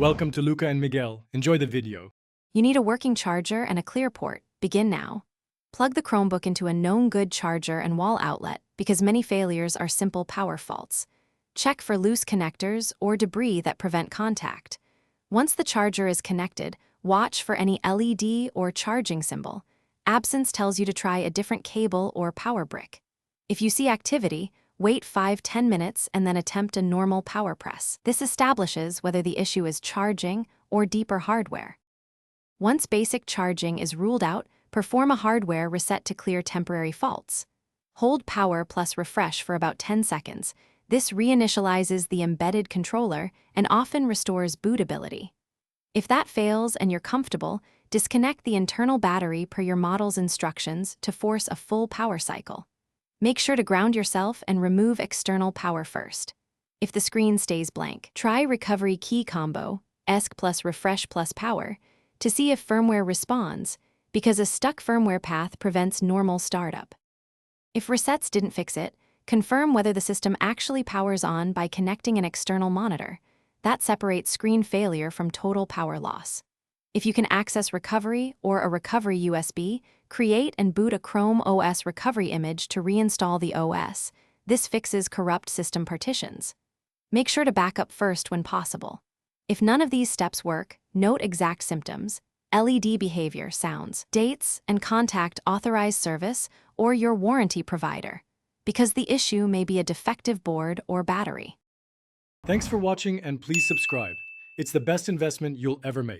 Welcome to Luca and Miguel. Enjoy the video. You need a working charger and a clear port. Begin now. Plug the Chromebook into a known good charger and wall outlet because many failures are simple power faults. Check for loose connectors or debris that prevent contact. Once the charger is connected, watch for any LED or charging symbol. Absence tells you to try a different cable or power brick. If you see activity, wait 5–10 minutes and then attempt a normal power press. This establishes whether the issue is charging or deeper hardware. Once basic charging is ruled out, perform a hardware reset to clear temporary faults. Hold power plus refresh for about 10 seconds. This reinitializes the embedded controller and often restores bootability. If that fails and you're comfortable, disconnect the internal battery per your model's instructions to force a full power cycle. Make sure to ground yourself and remove external power first. If the screen stays blank, try recovery key combo, ESC plus refresh plus power, to see if firmware responds, because a stuck firmware path prevents normal startup. If resets didn't fix it, confirm whether the system actually powers on by connecting an external monitor. That separates screen failure from total power loss. If you can access recovery or a recovery USB, create and boot a Chrome OS recovery image to reinstall the OS. This fixes corrupt system partitions. Make sure to back up first when possible. If none of these steps work, note exact symptoms, LED behavior, sounds, dates, and contact authorized service or your warranty provider, because the issue may be a defective board or battery. Thanks for watching and please subscribe. It's the best investment you'll ever make.